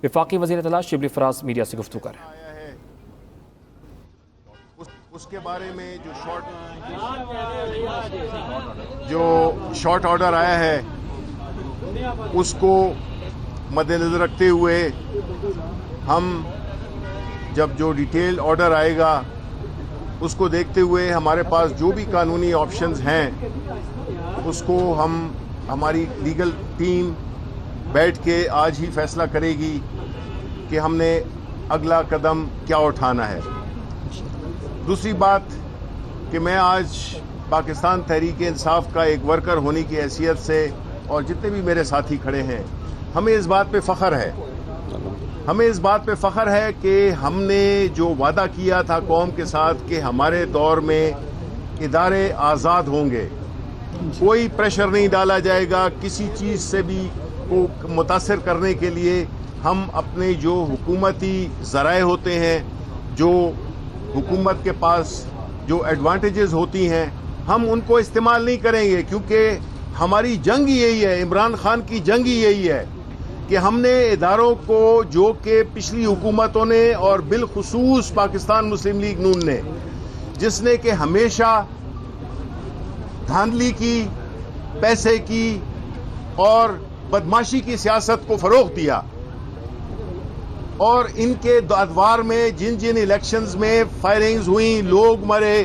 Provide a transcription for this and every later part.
وفاقی وزیر اطلاع شبلی فراز میڈیا سے گفتگو کر رہے ہیں۔ اس کے بارے میں جو شارٹ آرڈر آیا ہے اس کو مد نظر رکھتے ہوئے ہم جب جو ڈیٹیل آرڈر آئے گا اس کو دیکھتے ہوئے ہمارے پاس جو بھی قانونی آپشنز ہیں اس کو ہماری لیگل ٹیم بیٹھ کے آج ہی فیصلہ کرے گی کہ ہم نے اگلا قدم کیا اٹھانا ہے۔ دوسری بات کہ میں آج پاکستان تحریک انصاف کا ایک ورکر ہونے کی حیثیت سے اور جتنے بھی میرے ساتھی کھڑے ہیں ہمیں اس بات پہ فخر ہے کہ ہم نے جو وعدہ کیا تھا قوم کے ساتھ کہ ہمارے دور میں ادارے آزاد ہوں گے، کوئی پریشر نہیں ڈالا جائے گا کسی چیز سے بھی کو متاثر کرنے کے لیے۔ ہم اپنے جو حکومتی ذرائع ہوتے ہیں، جو حکومت کے پاس جو ایڈوانٹیجز ہوتی ہیں، ہم ان کو استعمال نہیں کریں گے، کیونکہ ہماری جنگ یہی ہے، عمران خان کی جنگ یہی ہے کہ ہم نے اداروں کو جو کہ پچھلی حکومتوں نے اور بالخصوص پاکستان مسلم لیگ نون نے جس نے کہ ہمیشہ دھاندلی کی، پیسے کی اور بدماشی کی سیاست کو فروغ دیا، اور ان کے ادوار میں جن الیکشنز میں فائرنگز ہوئیں، لوگ مرے،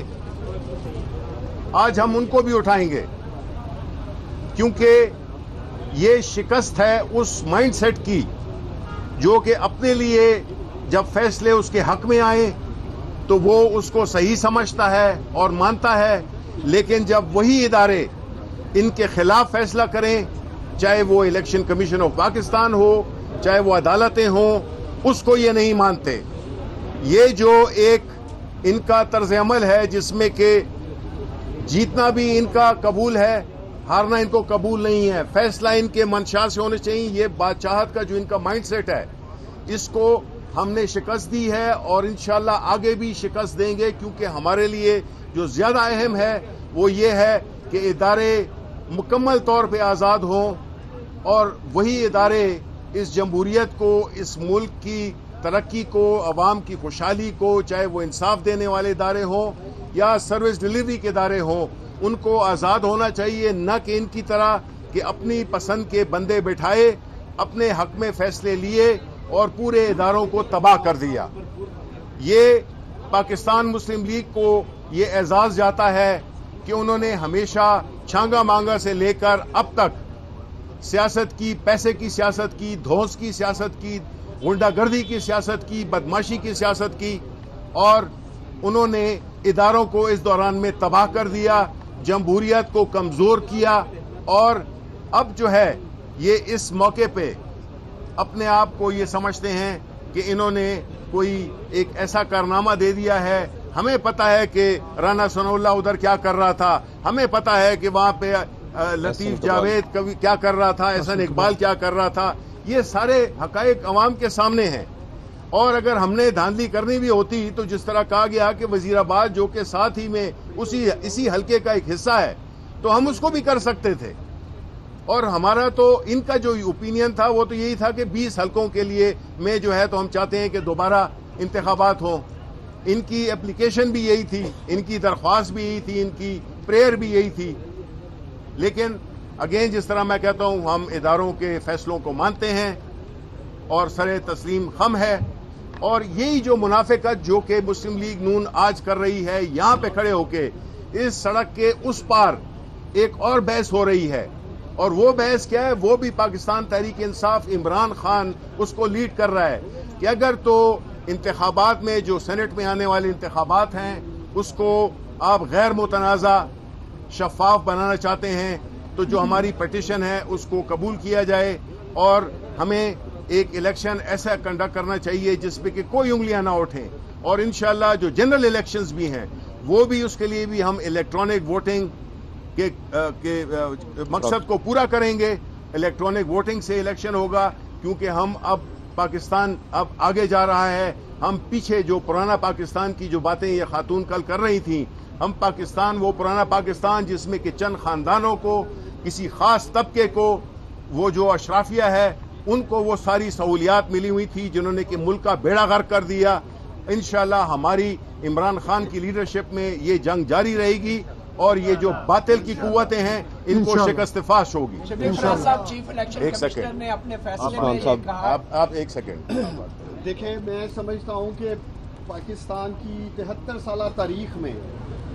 آج ہم ان کو بھی اٹھائیں گے، کیونکہ یہ شکست ہے اس مائنڈ سیٹ کی جو کہ اپنے لیے جب فیصلے اس کے حق میں آئے تو وہ اس کو صحیح سمجھتا ہے اور مانتا ہے، لیکن جب وہی ادارے ان کے خلاف فیصلہ کریں، چاہے وہ الیکشن کمیشن آف پاکستان ہو، چاہے وہ عدالتیں ہوں، اس کو یہ نہیں مانتے۔ یہ جو ایک ان کا طرز عمل ہے جس میں کہ جیتنا بھی ان کا قبول ہے، ہارنا ان کو قبول نہیں ہے، فیصلہ ان کے منشا سے ہونے چاہیے، یہ بادشاہت کا جو ان کا مائنڈ سیٹ ہے اس کو ہم نے شکست دی ہے اور انشاءاللہ آگے بھی شکست دیں گے، کیونکہ ہمارے لیے جو زیادہ اہم ہے وہ یہ ہے کہ ادارے مکمل طور پہ آزاد ہوں اور وہی ادارے اس جمہوریت کو، اس ملک کی ترقی کو، عوام کی خوشحالی کو، چاہے وہ انصاف دینے والے ادارے ہوں یا سروس ڈیلیوری کے ادارے ہوں، ان کو آزاد ہونا چاہیے، نہ کہ ان کی طرح کہ اپنی پسند کے بندے بٹھائے، اپنے حق میں فیصلے لیے اور پورے اداروں کو تباہ کر دیا۔ یہ پاکستان مسلم لیگ کو یہ اعزاز جاتا ہے کہ انہوں نے ہمیشہ چھانگا مانگا سے لے کر اب تک سیاست کی، پیسے کی سیاست کی، دھوس کی سیاست کی، غنڈہ گردی کی سیاست کی، بدماشی کی سیاست کی، اور انہوں نے اداروں کو اس دوران میں تباہ کر دیا، جمہوریت کو کمزور کیا، اور اب جو ہے یہ اس موقع پہ اپنے آپ کو یہ سمجھتے ہیں کہ انہوں نے کوئی ایک ایسا کارنامہ دے دیا ہے۔ ہمیں پتا ہے کہ رانا ثناء اللہ ادھر کیا کر رہا تھا، ہمیں پتا ہے کہ وہاں پہ لطیف جاوید کبھی کیا کر رہا تھا، احسن اقبال کیا کر رہا تھا، یہ سارے حقائق عوام کے سامنے ہیں۔ اور اگر ہم نے دھاندلی کرنی بھی ہوتی تو جس طرح کہا گیا کہ وزیر آباد جو کہ ساتھ ہی میں اسی حلقے کا ایک حصہ ہے، تو ہم اس کو بھی کر سکتے تھے۔ اور ہمارا تو ان کا جو اوپینین تھا وہ تو یہی تھا کہ 20 حلقوں کے لیے میں جو ہے تو ہم چاہتے ہیں کہ دوبارہ انتخابات ہوں۔ ان کی اپلیکیشن بھی یہی تھی، ان کی درخواست بھی یہی تھی، ان کی پریئر بھی یہی تھی، لیکن اگین جس طرح میں کہتا ہوں ہم اداروں کے فیصلوں کو مانتے ہیں اور سر تسلیم خم ہے، اور یہی جو منافقت جو کہ مسلم لیگ نون آج کر رہی ہے، یہاں پہ کھڑے ہو کے اس سڑک کے اس پار ایک اور بحث ہو رہی ہے، اور وہ بحث کیا ہے؟ وہ بھی پاکستان تحریک انصاف عمران خان اس کو لیڈ کر رہا ہے کہ اگر تو انتخابات میں جو سینٹ میں آنے والے انتخابات ہیں اس کو آپ غیر متنازع شفاف بنانا چاہتے ہیں تو جو ہماری پٹیشن ہے اس کو قبول کیا جائے، اور ہمیں ایک الیکشن ایسا کنڈکٹ کرنا چاہیے جس پہ کہ کوئی انگلیاں نہ اٹھیں، اور انشاءاللہ جو جنرل الیکشنز بھی ہیں وہ بھی اس کے لیے بھی ہم الیکٹرانک ووٹنگ کے مقصد کو پورا کریں گے۔ الیکٹرانک ووٹنگ سے الیکشن ہوگا، کیونکہ ہم اب پاکستان اب آگے جا رہا ہے، ہم پیچھے جو پرانا پاکستان کی جو باتیں یہ خاتون کل کر رہی تھیں، ہم پاکستان وہ پرانا پاکستان جس میں کہ چند خاندانوں کو، کسی خاص طبقے کو، وہ جو اشرافیہ ہے ان کو وہ ساری سہولیات ملی ہوئی تھی جنہوں نے کہ ملک کا بیڑا غرق کر دیا. انشاءاللہ ہماری عمران خان کی لیڈرشپ میں یہ جنگ جاری رہے گی اور یہ جو باطل کی قوتیں ہیں ان کو شکست فاش ہوگی. ایک سیکنڈ آپ ایک سیکنڈ دیکھیں، میں سمجھتا ہوں کہ پاکستان کی 73 سالہ تاریخ میں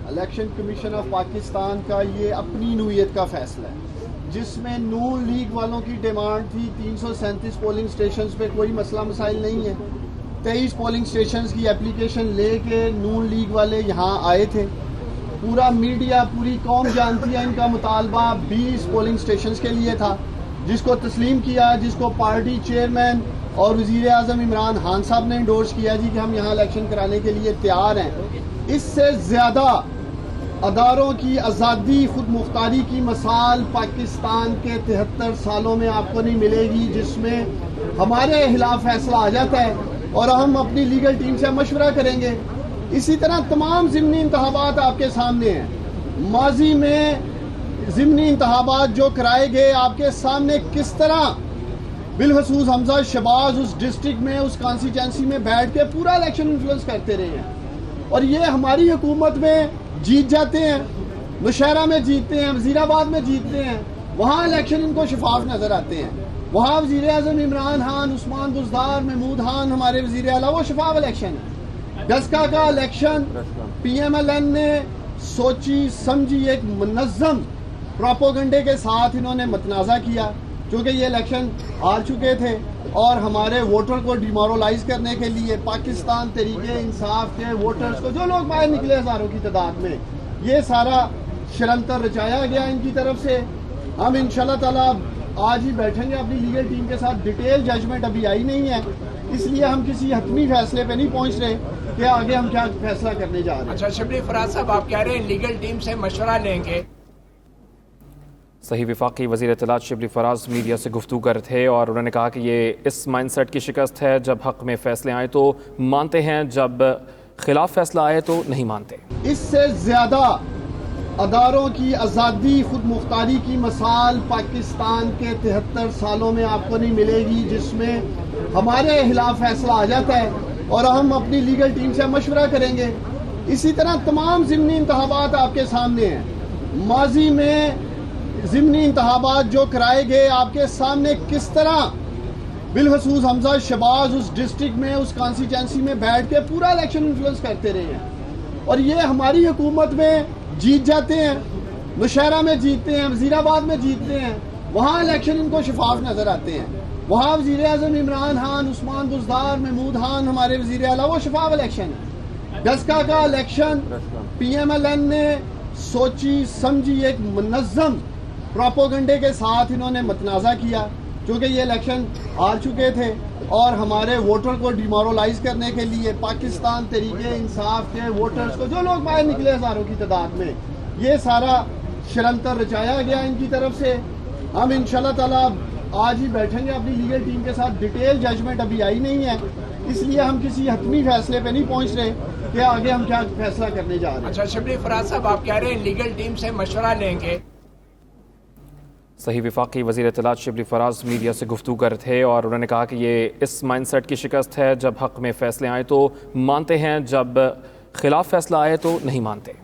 الیکشن کمیشن آف پاکستان کا یہ اپنی نوعیت کا فیصلہ ہے، جس میں نون لیگ والوں کی ڈیمانڈ تھی 337 پولنگ سٹیشنز پہ کوئی مسئلہ مسائل نہیں ہے. 23 پولنگ سٹیشنز کی اپلیکیشن لے کے نون لیگ والے یہاں آئے تھے. پورا میڈیا، پوری قوم جانتی ہے ان کا مطالبہ 20 پولنگ سٹیشنز کے لیے تھا، جس کو تسلیم کیا، جس کو پارٹی چیئرمین اور وزیر اعظم عمران خان صاحب نے انڈورس کیا جی کہ ہم یہاں الیکشن کرانے کے لیے تیار ہیں. اس سے زیادہ اداروں کی آزادی، خود مختاری کی مثال پاکستان کے 73 سالوں میں آپ کو نہیں ملے گی، جس میں ہمارے خلاف فیصلہ آ جاتا ہے اور ہم اپنی لیگل ٹیم سے مشورہ کریں گے. اسی طرح تمام ضمنی انتخابات آپ کے سامنے ہیں. ماضی میں ضمنی انتخابات جو کرائے گئے آپ کے سامنے کس طرح بالخصوص حمزہ شہباز اس ڈسٹرکٹ میں، اس کانسٹیچوئنسی میں بیٹھ کے پورا الیکشن انفلوئنس کرتے رہے ہیں، اور یہ ہماری حکومت میں جیت جاتے ہیں. نوشہرہ میں جیتتے ہیں، وزیر آباد میں جیتتے ہیں، وہاں الیکشن ان کو شفاف نظر آتے ہیں. وہاں وزیر اعظم عمران خان، عثمان بزدار، محمود خان ہمارے وزیر اعلیٰ، وہ شفاف الیکشن ہے. ڈسکا کا election P M L N نے سوچی سمجھی ایک منظم پروپیگنڈے کے ساتھ انہوں نے متنازع کیا، کیونکہ یہ الیکشن ہار چکے تھے اور ہمارے ووٹر کو ڈیمورلائز کرنے کے لیے پاکستان تحریک انصاف کے ووٹرز کو، جو لوگ باہر نکلے ہزاروں کی تعداد میں، یہ سارا شرنتر رچایا گیا ان کی طرف سے. ہم انشاءاللہ تعالیٰ آج ہی بیٹھیں گے اپنی لیگل ٹیم کے ساتھ. ڈیٹیل ججمنٹ ابھی آئی نہیں ہے، اس لیے ہم کسی حتمی فیصلے پہ نہیں پہنچ رہے کہ آگے ہم کیا فیصلہ کرنے جا رہے ہیں. اچھا شبلی فراز صاحب، آپ کہہ رہے ہیں لیگل ٹیم سے مشورہ لیں گے. صحیح. وفاقی وزیر اطلاعات شبلی فراز میڈیا سے گفتگو کر رہے تھے اور انہوں نے کہا کہ یہ اس مائنڈ سیٹ کی شکست ہے، جب حق میں فیصلے آئے تو مانتے ہیں، جب خلاف فیصلہ آئے تو نہیں مانتے. اس سے زیادہ اداروں کی آزادی، خود مختاری کی مثال پاکستان کے 73 سالوں میں آپ کو نہیں ملے گی، جس میں ہمارے خلاف فیصلہ آ جاتا ہے اور ہم اپنی لیگل ٹیم سے مشورہ کریں گے. اسی طرح تمام ضمنی انتخابات آپ کے سامنے ہیں. ماضی میں ضمنی انتخابات جو کرائے گئے آپ کے سامنے کس طرح بالخصوص حمزہ شہباز اس ڈسٹرکٹ میں، اس کانسٹیچوئنسی میں بیٹھ کے پورا الیکشن انفلوئنس کرتے رہے ہیں، اور یہ ہماری حکومت میں جیت جاتے ہیں. نوشہرہ میں جیتتے ہیں، وزیر آباد میں جیتتے ہیں، وہاں الیکشن ان کو شفاف نظر آتے ہیں. وہاں وزیر اعظم عمران خان، عثمان بزدار، محمود خان ہمارے وزیر اعلیٰ، وہ شفاف الیکشن ہے. ڈسکا کا election P M L N نے سوچی سمجھی ایک منظم پروپیگنڈے کے ساتھ انہوں نے متنازع کیا، کیونکہ یہ الیکشن ہار چکے تھے اور ہمارے ووٹر کو ڈیمورلائز کرنے کے لیے پاکستان تحریک انصاف کے ووٹرز کو، جو لوگ باہر نکلے ہزاروں کی تعداد میں، یہ سارا شرنتر رچایا گیا ان کی طرف سے. ہم انشاءاللہ تعالیٰ آج ہی بیٹھیں گے اپنی لیگل ٹیم کے ساتھ. ڈیٹیل ججمنٹ ابھی آئی نہیں ہے، اس لیے ہم کسی حتمی فیصلے پہ نہیں پہنچ رہے کہ آگے ہم کیا فیصلہ کرنے جا رہے ہیں. اچھا شبلی فراز صاحب، آپ کہہ رہے ہیں لیگل ٹیم سے مشورہ لیں گے. صحیح. وفاقی وزیر اطلاعات شبلی فراز میڈیا سے گفتگو کر رہے تھے اور انہوں نے کہا کہ یہ اس مائنڈ سیٹ کی شکست ہے، جب حق میں فیصلے آئے تو مانتے ہیں، جب خلاف فیصلہ آئے تو نہیں مانتے.